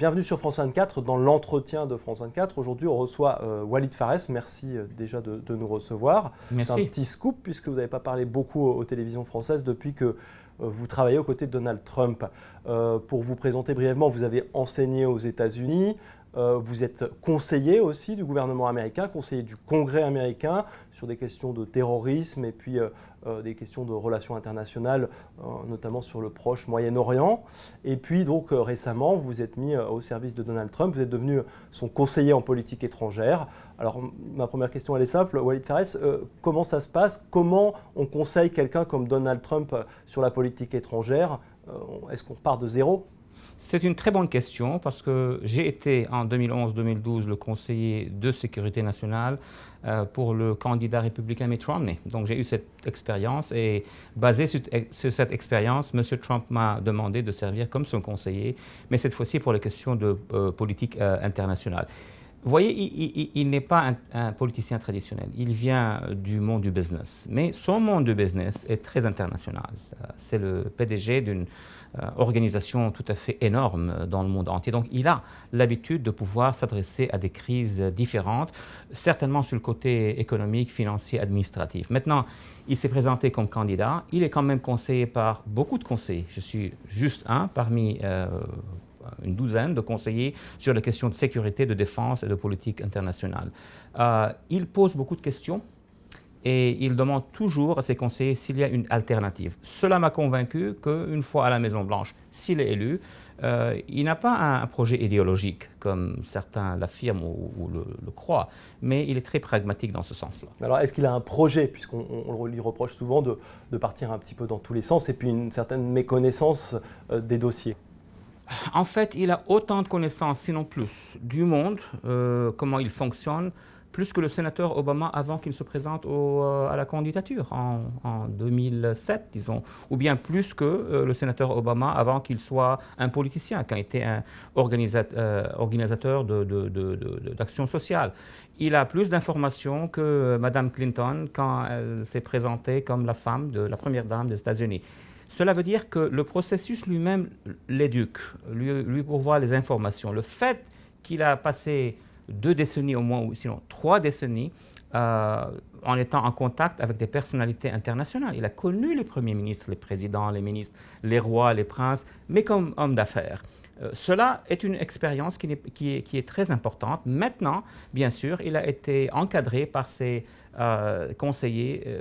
Bienvenue sur France 24 dans l'entretien de France 24. Aujourd'hui, on reçoit Walid Pharres. Merci déjà de nous recevoir. Merci. C'est un petit scoop puisque vous n'avez pas parlé beaucoup aux télévisions françaises depuis que vous travaillez aux côtés de Donald Trump. Pour vous présenter brièvement, vous avez enseigné aux États-Unis. Vous êtes conseiller aussi du gouvernement américain, conseiller du Congrès américain sur des questions de terrorisme et puis des questions de relations internationales, notamment sur le proche Moyen-Orient. Et puis donc récemment, vous êtes mis au service de Donald Trump, vous êtes devenu son conseiller en politique étrangère. Alors ma première question, elle est simple, Walid Pharres, comment ça se passe? Comment on conseille quelqu'un comme Donald Trump sur la politique étrangère? Est-ce qu'on repart de zéro? C'est une très bonne question parce que j'ai été en 2011-2012 le conseiller de sécurité nationale pour le candidat républicain Mitt Romney. Donc j'ai eu cette expérience et basé sur cette expérience, M. Trump m'a demandé de servir comme son conseiller, mais cette fois-ci pour les questions de politique internationale. Vous voyez, il n'est pas un politicien traditionnel. Il vient du monde du business. Mais son monde du business est très international. C'est le PDG d'une organisation tout à fait énorme dans le monde entier. Donc, il a l'habitude de pouvoir s'adresser à des crises différentes, certainement sur le côté économique, financier, administratif. Maintenant, il s'est présenté comme candidat. Il est quand même conseillé par beaucoup de conseillers. Je suis juste un parmi une douzaine de conseillers sur les questions de sécurité, de défense et de politique internationale. Il pose beaucoup de questions et il demande toujours à ses conseillers s'il y a une alternative. Cela m'a convaincu qu'une fois à la Maison-Blanche, s'il est élu, il n'a pas un projet idéologique, comme certains l'affirment ou le croient, mais il est très pragmatique dans ce sens-là. Alors, est-ce qu'il a un projet, puisqu'on lui reproche souvent de partir un petit peu dans tous les sens, et puis une certaine méconnaissance des dossiers? En fait, il a autant de connaissances, sinon plus, du monde, comment il fonctionne, plus que le sénateur Obama avant qu'il se présente à la candidature en 2007, disons, ou bien plus que le sénateur Obama avant qu'il soit un politicien, quand il était un organisateur d'action sociale. Il a plus d'informations que Mme Clinton quand elle s'est présentée comme la femme de la première dame des États-Unis. Cela veut dire que le processus lui-même l'éduque, lui pourvoit les informations. Le fait qu'il a passé 2 décennies au moins, ou sinon 3 décennies, en étant en contact avec des personnalités internationales. Il a connu les premiers ministres, les présidents, les ministres, les rois, les princes, mais comme homme d'affaires. Cela est une expérience qui est très importante. Maintenant, bien sûr, il a été encadré par ses conseillers,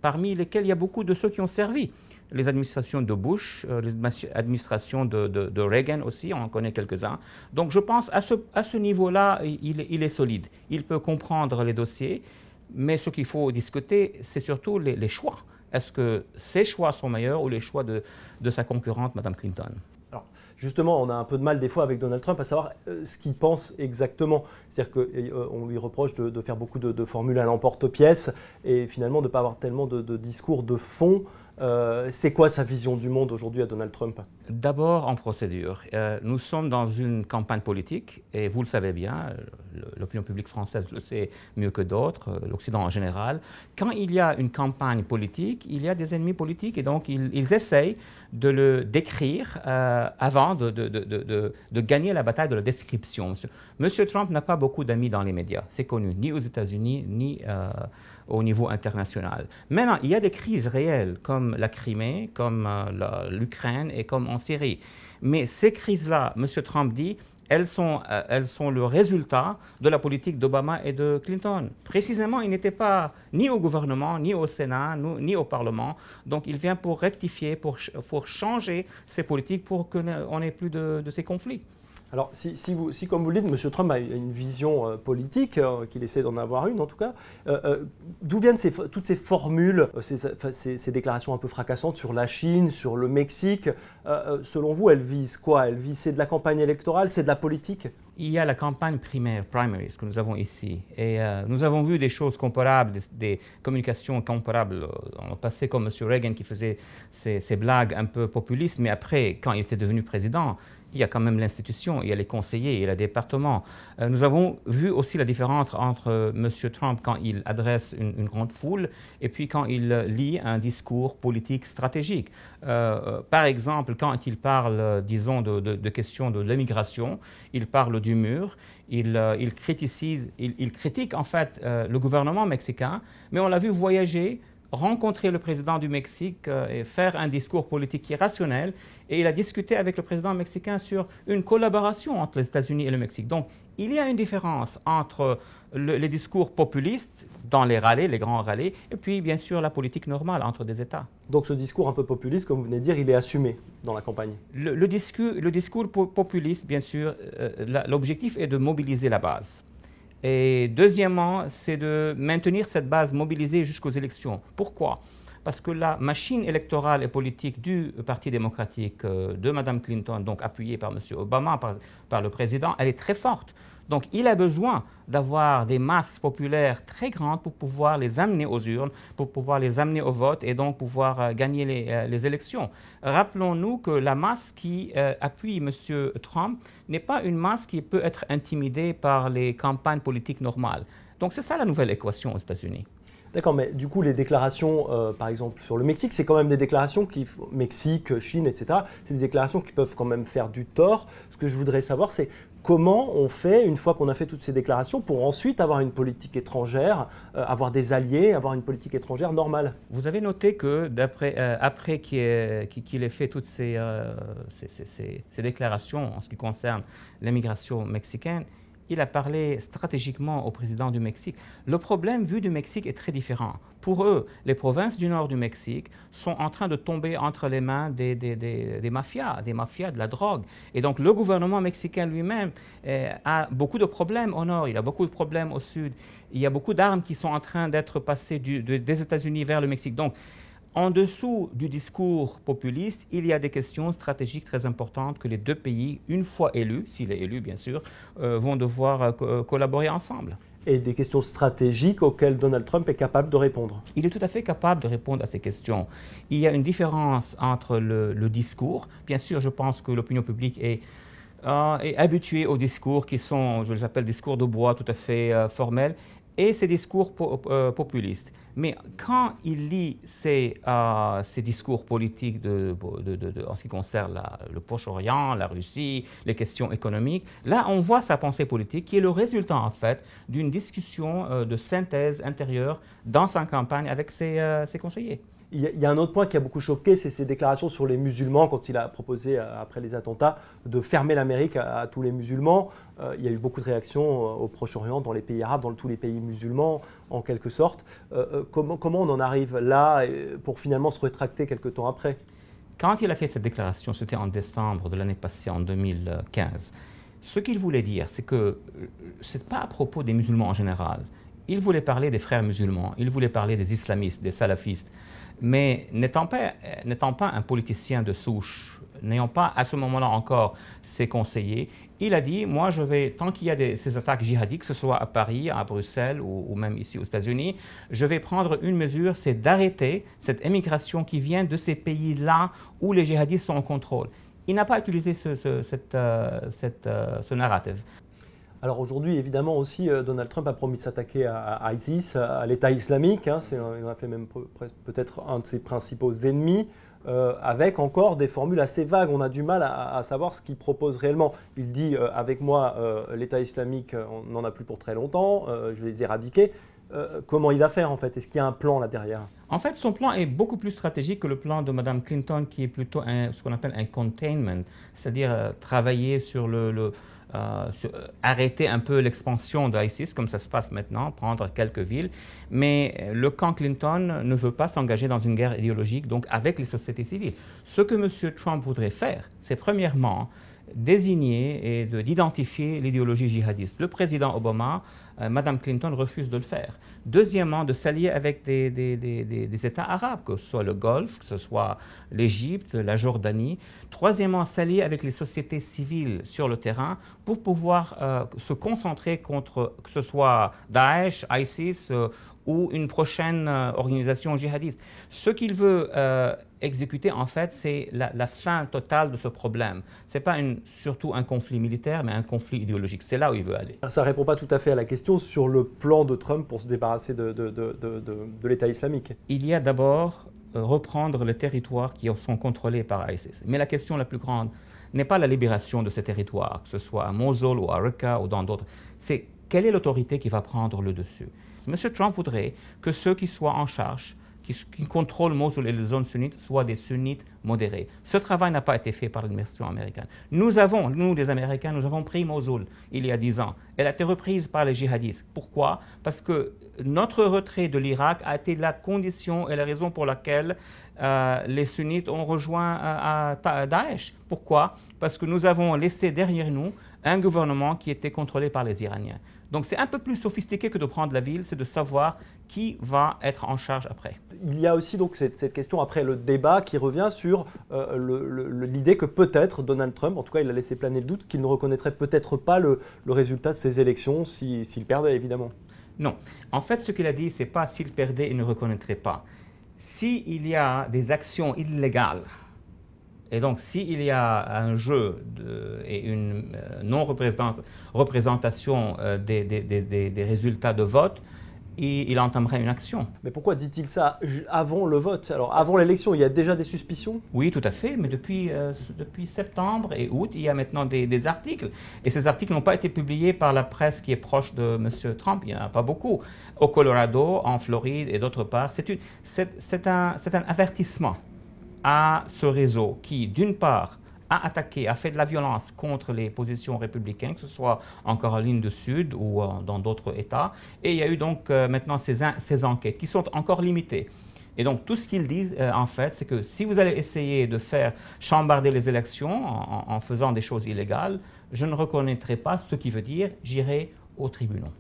parmi lesquels il y a beaucoup de ceux qui ont servi. Les administrations de Bush, les administrations de Reagan aussi, on en connaît quelques-uns. Donc je pense à ce niveau-là, il est solide. Il peut comprendre les dossiers, mais ce qu'il faut discuter, c'est surtout les choix. Est-ce que ses choix sont meilleurs ou les choix de sa concurrente, Mme Clinton? Alors, justement, on a un peu de mal des fois avec Donald Trump à savoir ce qu'il pense exactement. C'est-à-dire qu'on lui reproche de faire beaucoup de formules à l'emporte-pièce et finalement de ne pas avoir tellement de discours de fond. C'est quoi sa vision du monde aujourd'hui à Donald Trump? D'abord en procédure. Nous sommes dans une campagne politique et vous le savez bien, l'opinion publique française le sait mieux que d'autres, l'Occident en général. Quand il y a une campagne politique, il y a des ennemis politiques et donc ils essayent de le décrire avant de gagner la bataille de la description. Monsieur Trump n'a pas beaucoup d'amis dans les médias, c'est connu, ni aux États-Unis, ni au niveau international. Maintenant, il y a des crises réelles comme la Crimée, comme l'Ukraine et comme en Syrie. Mais ces crises-là, M. Trump dit, elles sont le résultat de la politique d'Obama et de Clinton. Précisément, il n'était pas ni au gouvernement, ni au Sénat, ni au Parlement. Donc, il vient pour rectifier, pour changer ces politiques pour qu'on n'ait plus de ces conflits. Alors, si, comme vous le dites, M. Trump a une vision politique, qu'il essaie d'en avoir une en tout cas, d'où viennent toutes ces formules, ces déclarations un peu fracassantes sur la Chine, sur le Mexique? Selon vous, elles visent quoi? C'est de la campagne électorale, c'est de la politique? Il y a la campagne primaire, primaries, que nous avons ici. Et nous avons vu des choses comparables, des communications comparables dans le passé, comme M. Reagan qui faisait ces blagues un peu populistes, mais après, quand il était devenu président, il y a quand même l'institution, il y a les conseillers, il y a les départements. Nous avons vu aussi la différence entre M. Trump quand il adresse une grande foule et puis quand il lit un discours politique stratégique. Par exemple, quand il parle, disons, de questions de l'immigration, il parle du mur, il critique en fait le gouvernement mexicain, mais on l'a vu voyager, rencontrer le président du Mexique et faire un discours politique qui est rationnel. Et il a discuté avec le président mexicain sur une collaboration entre les États-Unis et le Mexique. Donc, il y a une différence entre les discours populistes dans les rallyes, les grands rallyes, et puis, bien sûr, la politique normale entre des États. Donc, ce discours un peu populiste, comme vous venez de dire, il est assumé dans la campagne. Le discours populiste, bien sûr, l'objectif est de mobiliser la base. Et deuxièmement, c'est de maintenir cette base mobilisée jusqu'aux élections. Pourquoi? Parce que la machine électorale et politique du Parti démocratique de Mme Clinton, donc appuyée par M. Obama, par le président, elle est très forte. Donc il a besoin d'avoir des masses populaires très grandes pour pouvoir les amener aux urnes, pour pouvoir les amener au vote et donc pouvoir gagner les élections. Rappelons-nous que la masse qui appuie M. Trump n'est pas une masse qui peut être intimidée par les campagnes politiques normales. Donc c'est ça la nouvelle équation aux États-Unis. D'accord, mais du coup, les déclarations, par exemple, sur le Mexique, c'est quand même des déclarations qui, Mexique, Chine, etc., c'est des déclarations qui peuvent quand même faire du tort. Ce que je voudrais savoir, c'est comment on fait, une fois qu'on a fait toutes ces déclarations, pour ensuite avoir une politique étrangère, avoir des alliés, avoir une politique étrangère normale. Vous avez noté que après qu'il ait fait toutes ces déclarations en ce qui concerne l'immigration mexicaine, il a parlé stratégiquement au président du Mexique. Le problème vu du Mexique est très différent. Pour eux, les provinces du nord du Mexique sont en train de tomber entre les mains des mafias, de la drogue. Et donc le gouvernement mexicain lui-même a beaucoup de problèmes au nord, il a beaucoup de problèmes au sud. Il y a beaucoup d'armes qui sont en train d'être passées des États-Unis vers le Mexique. Donc, en dessous du discours populiste, il y a des questions stratégiques très importantes que les deux pays, une fois élus, s'il est élu bien sûr, vont devoir collaborer ensemble. Et des questions stratégiques auxquelles Donald Trump est capable de répondre. Il est tout à fait capable de répondre à ces questions. Il y a une différence entre le discours. Bien sûr, je pense que l'opinion publique est habituée aux discours qui sont, je les appelle discours de bois, tout à fait formels, et ces discours populistes. Mais quand il lit ces discours politiques en ce qui concerne le Proche-Orient, la Russie, les questions économiques, là on voit sa pensée politique qui est le résultat en fait d'une discussion de synthèse intérieure dans sa campagne avec ses conseillers. Il y a un autre point qui a beaucoup choqué, c'est ses déclarations sur les musulmans quand il a proposé, après les attentats, de fermer l'Amérique à tous les musulmans. Il y a eu beaucoup de réactions au Proche-Orient, dans les pays arabes, dans tous les pays musulmans, en quelque sorte. Comment on en arrive là pour finalement se rétracter quelques temps après? Quand il a fait cette déclaration, c'était en décembre de l'année passée, en 2015, ce qu'il voulait dire, c'est que ce n'est pas à propos des musulmans en général. Il voulait parler des frères musulmans, il voulait parler des islamistes, des salafistes. Mais n'étant pas un politicien de souche, n'ayant pas à ce moment-là encore ses conseillers, il a dit, moi je vais, tant qu'il y a ces attaques djihadiques, que ce soit à Paris, à Bruxelles ou même ici aux États-Unis, je vais prendre une mesure, c'est d'arrêter cette émigration qui vient de ces pays-là où les djihadistes sont en contrôle. Il n'a pas utilisé ce narratif. Alors aujourd'hui, évidemment aussi, Donald Trump a promis de s'attaquer à ISIS, à l'État islamique. Il en a fait même peut-être un de ses principaux ennemis, avec encore des formules assez vagues. On a du mal à savoir ce qu'il propose réellement. Il dit, avec moi, l'État islamique, on n'en a plus pour très longtemps, je vais les éradiquer. Comment il va faire en fait? Est-ce qu'il y a un plan là derrière? En fait, son plan est beaucoup plus stratégique que le plan de Mme Clinton, qui est plutôt ce qu'on appelle un containment, c'est-à-dire travailler sur arrêter un peu l'expansion d'ISIS, comme ça se passe maintenant, prendre quelques villes. Mais le camp Clinton ne veut pas s'engager dans une guerre idéologique, donc avec les sociétés civiles. Ce que M. Trump voudrait faire, c'est premièrement désigner et d'identifier l'idéologie djihadiste. Le président Obama, Mme Clinton refuse de le faire. Deuxièmement, de s'allier avec des États arabes, que ce soit le Golfe, que ce soit l'Égypte, la Jordanie. Troisièmement, s'allier avec les sociétés civiles sur le terrain pour pouvoir se concentrer contre, que ce soit Daesh, ISIS ou une prochaine organisation djihadiste. Ce qu'il veut exécuter, en fait, c'est la fin totale de ce problème. Ce n'est pas surtout un conflit militaire, mais un conflit idéologique. C'est là où il veut aller. Ça ne répond pas tout à fait à la question sur le plan de Trump pour se débarrasser de l'État islamique. Il y a d'abord reprendre les territoires qui sont contrôlés par ISIS. Mais la question la plus grande n'est pas la libération de ces territoires, que ce soit à Mosul ou à Raqqa ou dans d'autres. C'est quelle est l'autorité qui va prendre le dessus. M. Trump voudrait que ceux qui soient en charge, qui contrôlent Mosul et les zones sunnites, soient des sunnites modérés. Ce travail n'a pas été fait par l'administration américaine. Nous, les Américains, nous avons pris Mosul il y a 10 ans. Elle a été reprise par les djihadistes. Pourquoi? Parce que notre retrait de l'Irak a été la condition et la raison pour laquelle les sunnites ont rejoint Daesh. Pourquoi? Parce que nous avons laissé derrière nous un gouvernement qui était contrôlé par les Iraniens. Donc c'est un peu plus sophistiqué que de prendre la ville, c'est de savoir qui va être en charge après. Il y a aussi donc cette question après le débat qui revient sur l'idée que peut-être Donald Trump, en tout cas il a laissé planer le doute, qu'il ne reconnaîtrait peut-être pas le résultat de ces élections s'il perdait évidemment. Non. En fait, ce qu'il a dit, c'est pas s'il perdait, il ne reconnaîtrait pas. S'il y a des actions illégales, et donc, s'il y a un jeu et une non-représentation des résultats de vote, il entamerait une action. Mais pourquoi dit-il ça avant le vote? Alors, avant l'élection, il y a déjà des suspicions? Oui, tout à fait. Mais depuis septembre et août, il y a maintenant des articles. Et ces articles n'ont pas été publiés par la presse qui est proche de M. Trump. Il n'y en a pas beaucoup. Au Colorado, en Floride et d'autre part. C'est un avertissement à ce réseau qui, d'une part, a attaqué, a fait de la violence contre les positions républicaines, que ce soit en Caroline du Sud ou dans d'autres États. Et il y a eu donc maintenant ces enquêtes qui sont encore limitées. Et donc tout ce qu'il dit, en fait, c'est que si vous allez essayer de faire chambarder les élections en faisant des choses illégales, je ne reconnaîtrai pas, ce qui veut dire j'irai aux tribunaux.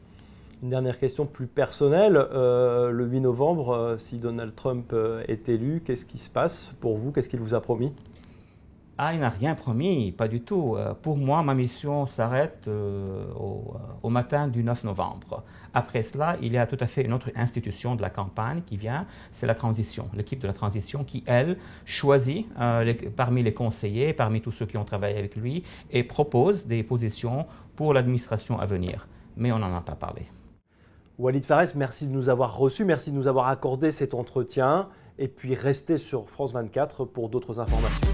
Une dernière question plus personnelle. Le 8 novembre, si Donald Trump est élu, qu'est-ce qui se passe pour vous? Qu'est-ce qu'il vous a promis? Ah, il n'a rien promis, pas du tout. Pour moi, ma mission s'arrête au matin du 9 novembre. Après cela, il y a tout à fait une autre institution de la campagne qui vient, c'est la transition, l'équipe de la transition qui, elle, choisit parmi les conseillers, parmi tous ceux qui ont travaillé avec lui, et propose des positions pour l'administration à venir. Mais on n'en a pas parlé. Walid Pharez, merci de nous avoir reçus, merci de nous avoir accordé cet entretien et puis restez sur France 24 pour d'autres informations.